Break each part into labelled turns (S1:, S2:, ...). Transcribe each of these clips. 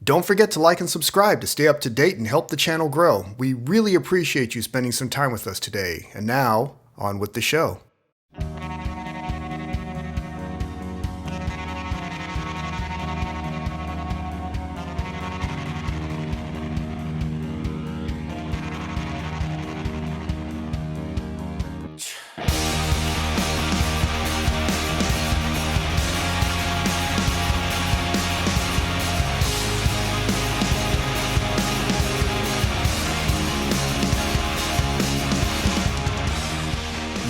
S1: Don't forget to like and subscribe to stay up to date and help the channel grow. We really appreciate you spending some time with us today. And now, on with the show.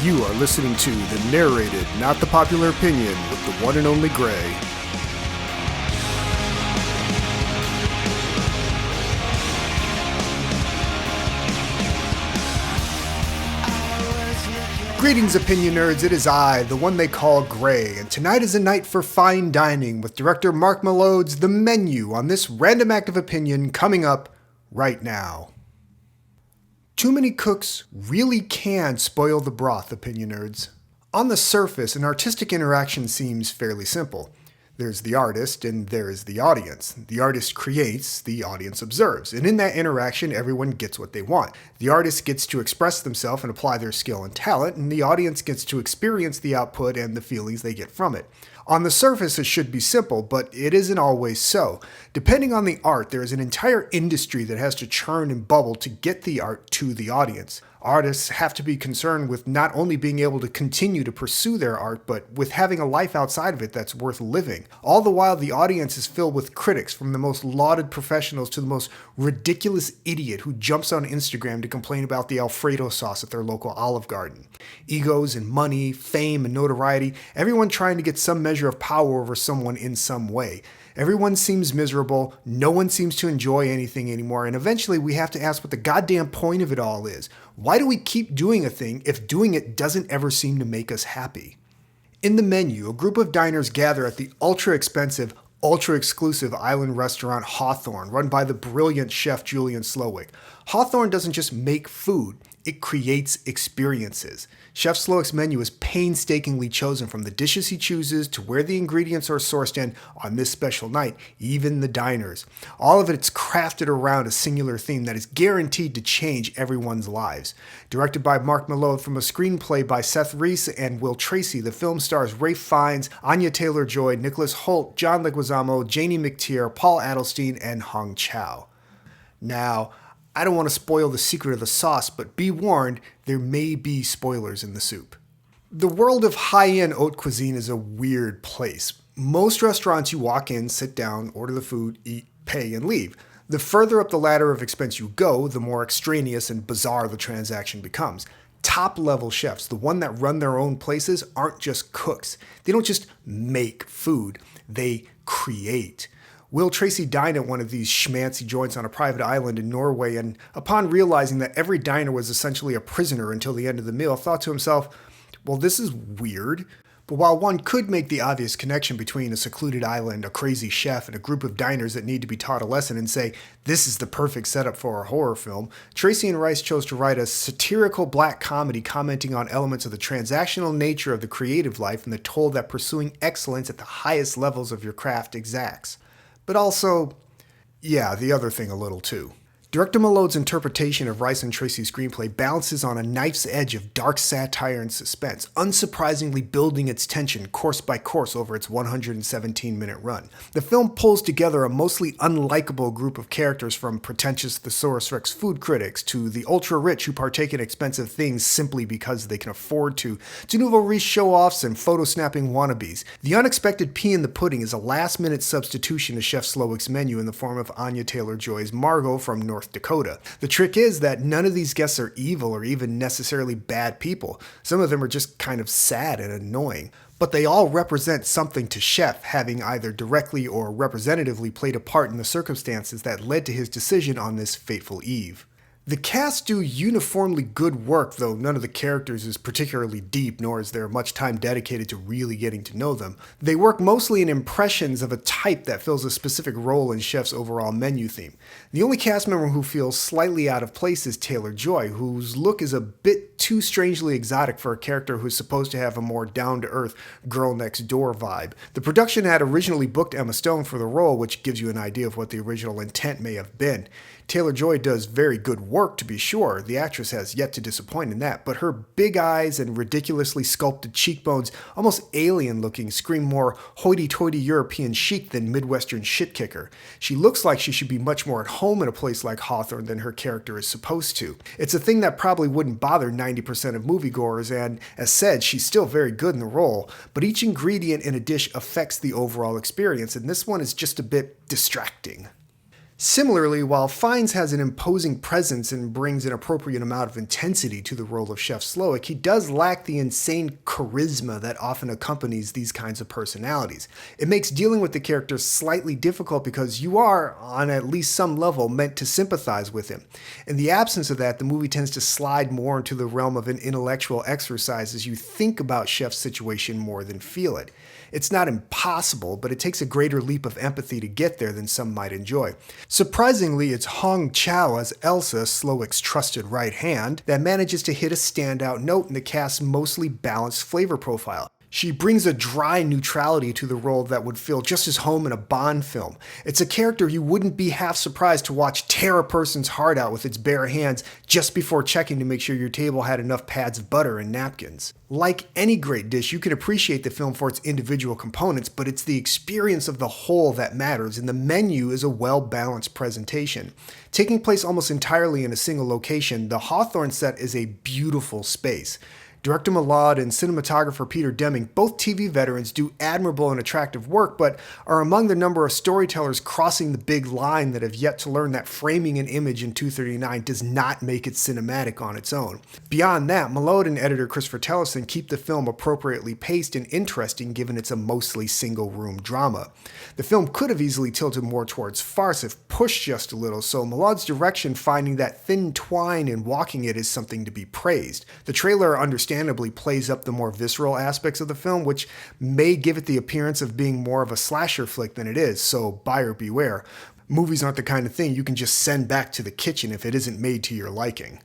S1: You are listening to the Narrated, Not the Popular Opinion with the one and only Gray. Greetings, opinion nerds. It is I, the one they call Gray, and tonight is a night for fine dining with director Mark Mylods The Menu on this random act of opinion coming up right now. Too many cooks really can spoil the broth, opinion nerds. On the surface, an artistic interaction seems fairly simple. There's the artist and there's the audience. The artist creates, the audience observes, and in that interaction, everyone gets what they want. The artist gets to express themselves and apply their skill and talent, and the audience gets to experience the output and the feelings they get from it. On the surface, it should be simple, but it isn't always so. Depending on the art, there is an entire industry that has to churn and bubble to get the art to the audience. Artists have to be concerned with not only being able to continue to pursue their art, but with having a life outside of it that's worth living. All the while, the audience is filled with critics, from the most lauded professionals to the most ridiculous idiot who jumps on Instagram to complain about the Alfredo sauce at their local Olive Garden. Egos and money, fame and notoriety, everyone trying to get some measure of power over someone in some way. Everyone seems miserable, no one seems to enjoy anything anymore, and eventually we have to ask what the goddamn point of it all is. Why do we keep doing a thing if doing it doesn't ever seem to make us happy? In The Menu, a group of diners gather at the ultra-expensive, ultra-exclusive island restaurant Hawthorne, run by the brilliant chef Julian Slowick. Hawthorne doesn't just make food, it creates experiences. Chef Slowick's menu is painstakingly chosen, from the dishes he chooses to where the ingredients are sourced, and on this special night, even the diners. All of it's crafted around a singular theme that is guaranteed to change everyone's lives. Directed by Mark Mylods from a screenplay by Seth Reese and Will Tracy, the film stars Ralph Fiennes, Anya Taylor-Joy, Nicholas Hoult, John Leguizamo, Janie McTeer, Paul Adelstein, and Hong Chow. Now, I don't want to spoil the secret of the sauce, but be warned, there may be spoilers in the soup. The world of high-end haute cuisine is a weird place. Most restaurants, you walk in, sit down, order the food, eat, pay, and leave. The further up the ladder of expense you go, the more extraneous and bizarre the transaction becomes. Top-level chefs, the one that run their own places, aren't just cooks. They don't just make food, they create. Will Tracy dined at one of these schmancy joints on a private island in Norway, and upon realizing that every diner was essentially a prisoner until the end of the meal, thought to himself, well, this is weird. But while one could make the obvious connection between a secluded island, a crazy chef, and a group of diners that need to be taught a lesson and say, this is the perfect setup for a horror film, Tracy and Rice chose to write a satirical black comedy commenting on elements of the transactional nature of the creative life and the toll that pursuing excellence at the highest levels of your craft exacts. But also, yeah, the other thing a little too. Director Mylods' interpretation of Rice and Tracy's screenplay balances on a knife's edge of dark satire and suspense, unsurprisingly building its tension course by course over its 117-minute run. The film pulls together a mostly unlikable group of characters, from pretentious Thesaurus Rex food critics to the ultra-rich who partake in expensive things simply because they can afford to nouveau riche show-offs and photo-snapping wannabes. The unexpected pea in the pudding is a last-minute substitution to Chef Slowick's menu in the form of Anya Taylor-Joy's Margot from North Dakota. The trick is that none of these guests are evil or even necessarily bad people. Some of them are just kind of sad and annoying. But they all represent something to Chef, having either directly or representatively played a part in the circumstances that led to his decision on this fateful eve. The cast do uniformly good work, though none of the characters is particularly deep, nor is there much time dedicated to really getting to know them. They work mostly in impressions of a type that fills a specific role in Chef's overall menu theme. The only cast member who feels slightly out of place is Taylor-Joy, whose look is a bit too strangely exotic for a character who's supposed to have a more down-to-earth girl-next-door vibe. The production had originally booked Emma Stone for the role, which gives you an idea of what the original intent may have been. Taylor-Joy does very good work, to be sure. The actress has yet to disappoint in that, but her big eyes and ridiculously sculpted cheekbones, almost alien-looking, scream more hoity-toity European chic than Midwestern shit-kicker. She looks like she should be much more at home in a place like Hawthorne than her character is supposed to. It's a thing that probably wouldn't bother 90% of moviegoers, and, as said, she's still very good in the role, but each ingredient in a dish affects the overall experience, and this one is just a bit distracting. Similarly, while Fiennes has an imposing presence and brings an appropriate amount of intensity to the role of Chef Slowik, he does lack the insane charisma that often accompanies these kinds of personalities. It makes dealing with the character slightly difficult because you are, on at least some level, meant to sympathize with him. In the absence of that, the movie tends to slide more into the realm of an intellectual exercise as you think about Chef's situation more than feel it. It's not impossible, but it takes a greater leap of empathy to get there than some might enjoy. Surprisingly, it's Hong Chow as Elsa, Slowik's trusted right hand, that manages to hit a standout note in the cast's mostly balanced flavor profile. She brings a dry neutrality to the role that would feel just as home in a Bond film. It's a character you wouldn't be half surprised to watch tear a person's heart out with its bare hands just before checking to make sure your table had enough pads of butter and napkins. Like any great dish, you can appreciate the film for its individual components, but it's the experience of the whole that matters, and the menu is a well-balanced presentation. Taking place almost entirely in a single location, the Hawthorne set is a beautiful space. Director Mylod and cinematographer Peter Deming, both TV veterans, do admirable and attractive work, but are among the number of storytellers crossing the big line that have yet to learn that framing an image in 239 does not make it cinematic on its own. Beyond that, Mylod and editor Christopher Tellison keep the film appropriately paced and interesting given it's a mostly single-room drama. The film could have easily tilted more towards farce if pushed just a little, so Mylod's direction finding that thin twine in walking it is something to be praised. The trailer understands plays up the more visceral aspects of the film, which may give it the appearance of being more of a slasher flick than it is, so buyer beware. Movies aren't the kind of thing you can just send back to the kitchen if it isn't made to your liking.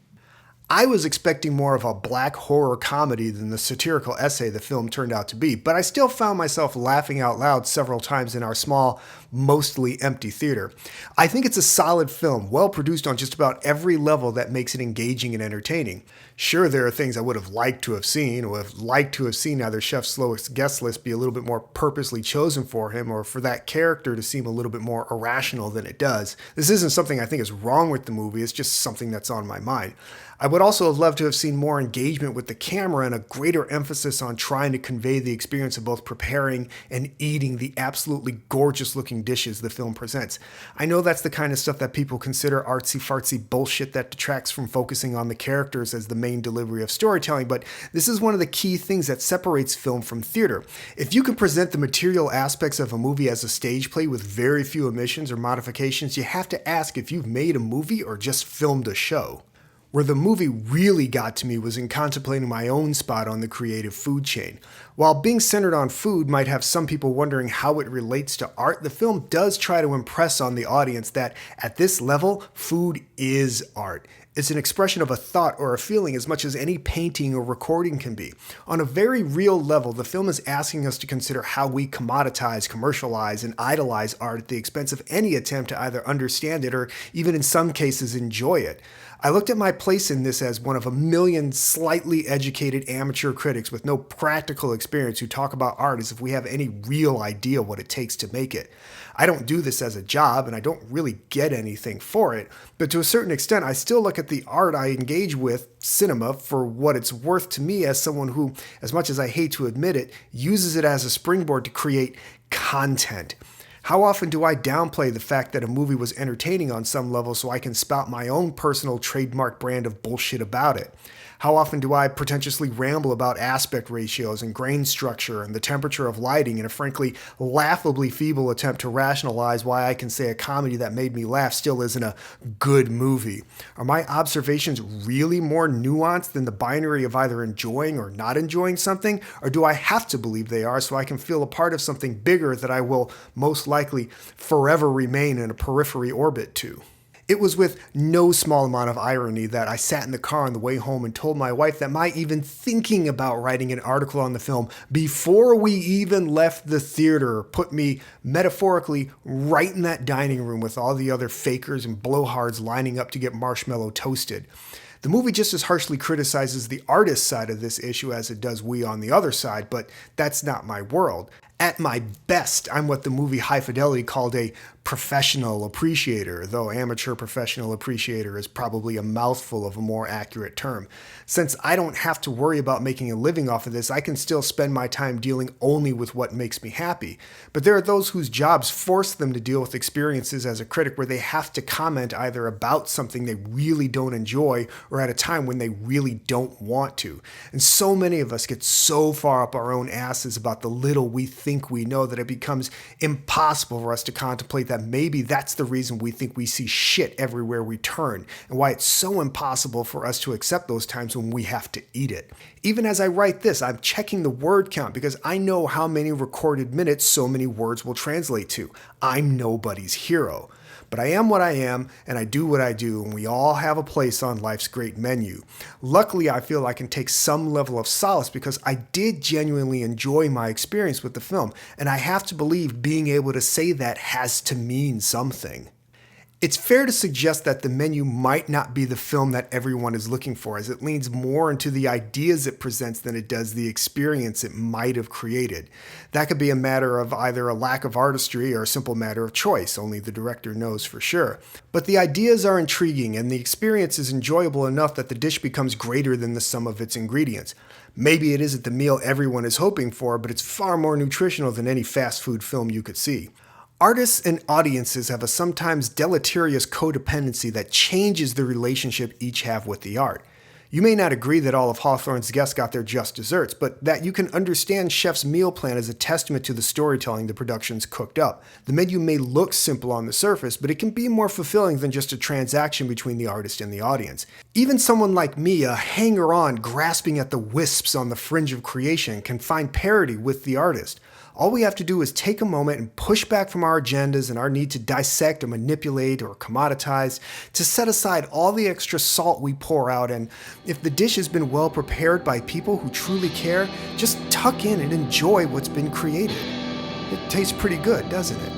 S1: I was expecting more of a black horror comedy than the satirical essay the film turned out to be, but I still found myself laughing out loud several times in our small, mostly empty theater. I think it's a solid film, well produced on just about every level that makes it engaging and entertaining. Sure, there are things I would have liked to have seen, or have liked to have seen either Chef Slowik's guest list be a little bit more purposely chosen for him, or for that character to seem a little bit more irrational than it does. This isn't something I think is wrong with the movie, it's just something that's on my mind. I would also have loved to have seen more engagement with the camera and a greater emphasis on trying to convey the experience of both preparing and eating the absolutely gorgeous looking dishes the film presents. I know that's the kind of stuff that people consider artsy-fartsy bullshit that detracts from focusing on the characters as the main delivery of storytelling, but this is one of the key things that separates film from theater. If you can present the material aspects of a movie as a stage play with very few omissions or modifications, you have to ask if you've made a movie or just filmed a show. Where the movie really got to me was in contemplating my own spot on the creative food chain. While being centered on food might have some people wondering how it relates to art, the film does try to impress on the audience that at this level, food is art. It's an expression of a thought or a feeling as much as any painting or recording can be. On a very real level, the film is asking us to consider how we commoditize, commercialize, and idolize art at the expense of any attempt to either understand it or even in some cases enjoy it. I looked at my place in this as one of a million slightly educated amateur critics with no practical experience who talk about art as if we have any real idea what it takes to make it. I don't do this as a job and I don't really get anything for it, but to a certain extent I still look at the art I engage with, cinema, for what it's worth to me as someone who, as much as I hate to admit it, uses it as a springboard to create content. How often do I downplay the fact that a movie was entertaining on some level so I can spout my own personal trademark brand of bullshit about it? How often do I pretentiously ramble about aspect ratios and grain structure and the temperature of lighting in a frankly laughably feeble attempt to rationalize why I can say a comedy that made me laugh still isn't a good movie? Are my observations really more nuanced than the binary of either enjoying or not enjoying something? Or do I have to believe they are so I can feel a part of something bigger that I will most likely forever remain in a periphery orbit to? It was with no small amount of irony that I sat in the car on the way home and told my wife that my even thinking about writing an article on the film before we even left the theater put me metaphorically right in that dining room with all the other fakers and blowhards lining up to get marshmallow toasted. The movie just as harshly criticizes the artist side of this issue as it does we on the other side, but that's not my world. At my best, I'm what the movie High Fidelity called a professional appreciator, though amateur professional appreciator is probably a mouthful of a more accurate term. Since I don't have to worry about making a living off of this, I can still spend my time dealing only with what makes me happy. But there are those whose jobs force them to deal with experiences as a critic where they have to comment either about something they really don't enjoy or at a time when they really don't want to. And so many of us get so far up our own asses about the little we think we know that it becomes impossible for us to contemplate that maybe that's the reason we think we see shit everywhere we turn, and why it's so impossible for us to accept those times when we have to eat it. Even as I write this, I'm checking the word count because I know how many recorded minutes so many words will translate to. I'm nobody's hero. But I am what I am, and I do what I do, and we all have a place on life's great menu. Luckily, I feel I can take some level of solace because I did genuinely enjoy my experience with the film, and I have to believe being able to say that has to mean something. It's fair to suggest that The Menu might not be the film that everyone is looking for, as it leans more into the ideas it presents than it does the experience it might have created. That could be a matter of either a lack of artistry or a simple matter of choice, only the director knows for sure. But the ideas are intriguing, and the experience is enjoyable enough that the dish becomes greater than the sum of its ingredients. Maybe it isn't the meal everyone is hoping for, but it's far more nutritional than any fast food film you could see. Artists and audiences have a sometimes deleterious codependency that changes the relationship each have with the art. You may not agree that all of Hawthorne's guests got their just desserts, but that you can understand Chef's meal plan is a testament to the storytelling the production's cooked up. The menu may look simple on the surface, but it can be more fulfilling than just a transaction between the artist and the audience. Even someone like me, a hanger-on grasping at the wisps on the fringe of creation, can find parity with the artist. All we have to do is take a moment and push back from our agendas and our need to dissect or manipulate or commoditize, to set aside all the extra salt we pour out, and if the dish has been well prepared by people who truly care, just tuck in and enjoy what's been created. It tastes pretty good, doesn't it?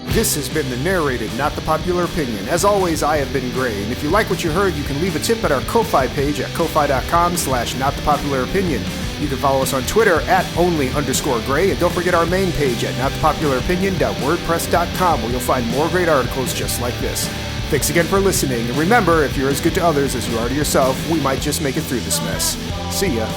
S1: This has been the Narrated, Not the Popular Opinion. As always, I have been Gray, and if you like what you heard, you can leave a tip at our Ko-Fi page at ko-fi.com/notthepopularopinion. You can follow us on Twitter at @only_Gray, and don't forget our main page at notthepopularopinion.wordpress.com, where you'll find more great articles just like this. Thanks again for listening, and remember, if you're as good to others as you are to yourself, we might just make it through this mess. See ya.